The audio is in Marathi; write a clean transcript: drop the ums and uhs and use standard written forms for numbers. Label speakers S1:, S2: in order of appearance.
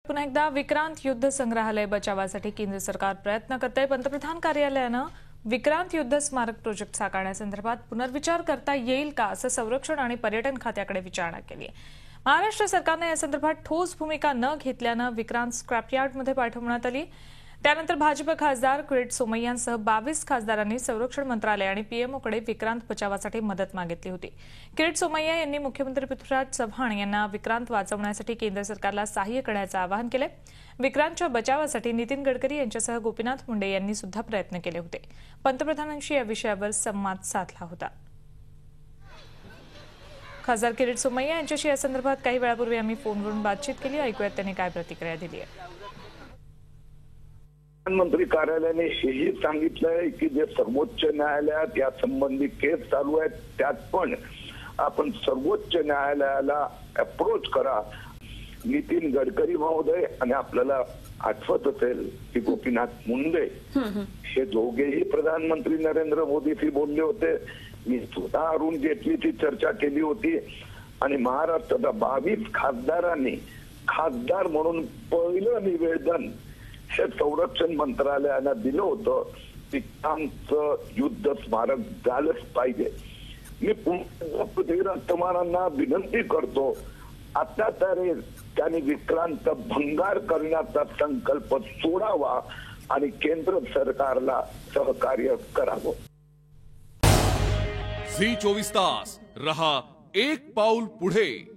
S1: पुन्हा एकदा विक्रांत युद्ध संग्रहालय बचावासाठी केंद्र सरकार प्रयत्न करते। पंतप्रधान कार्यालयानं विक्रांत युद्ध स्मारक प्रोजेक्ट साकारण्यासंदर्भात पुनर्विचार करता येईल का असं संरक्षण आणि पर्यटन खात्याकडे विचारणा केली आहे। महाराष्ट्र सरकारने या संदर्भात ठोस भूमिका न घेतल्यानं विक्रांत स्क्रॅपयार्डमध्ये पाठवण्यात आली। त्यानंतर भाजप खासदार किरीट सोमय्यांसह 22 खासदारांनी संरक्षण मंत्रालय आणि पीएमओकडे विक्रांत बचावासाठी मदत मागितली होती। किरीट सोमय्या यांनी मुख्यमंत्री पृथ्वीराज चव्हाण यांना विक्रांत वाचवण्यासाठी केंद्र सरकारला सहाय्य करण्याचं आवाहन केले। विक्रांतच्या बचावासाठी नितीन गडकरी यांच्यासह गोपीनाथ मुंडे यांनी सुद्धा प्रयत्न केले होते। पंतप्रधानांशी या विषयावर संवाद साधला होता। खासदार किरीट सोमय्या यांच्याशी या संदर्भात काही वेळापूर्वी आम्ही फोनवरून बातचीत केली। ऐकूयात त्यांनी काय प्रतिक्रिया दिली आहे।
S2: प्रधानमंत्री कार्यालयाने हेही सांगितलंय की जे सर्वोच्च न्यायालयात या संबंधी केस चालू आहेत त्यात पण आपण सर्वोच्च न्यायालयाला अप्रोच करा। नितीन गडकरी महोदय आणि आपल्याला आठवत असेल की गोपीनाथ मुंडे हे दोघेही प्रधानमंत्री नरेंद्र मोदीशी बोलले होते। मी स्वतः अरुण जेटलीची चर्चा केली होती आणि महाराष्ट्राच्या 22 खासदारांनी खासदार म्हणून पहिलं निवेदन हे संरक्षण मंत्रालयाला दिलं होतं की आमचं युद्ध स्मारक झालंच पाहिजे। मी पृथ्वीराज चव्हाणांना विनंती करतो आता तरी त्यांनी विक्रांत भंगार करण्याचा संकल्प सोडावा आणि केंद्र सरकारला सहकार्य करावं।
S3: झी 24 तास रहा एक पाऊल पुढे।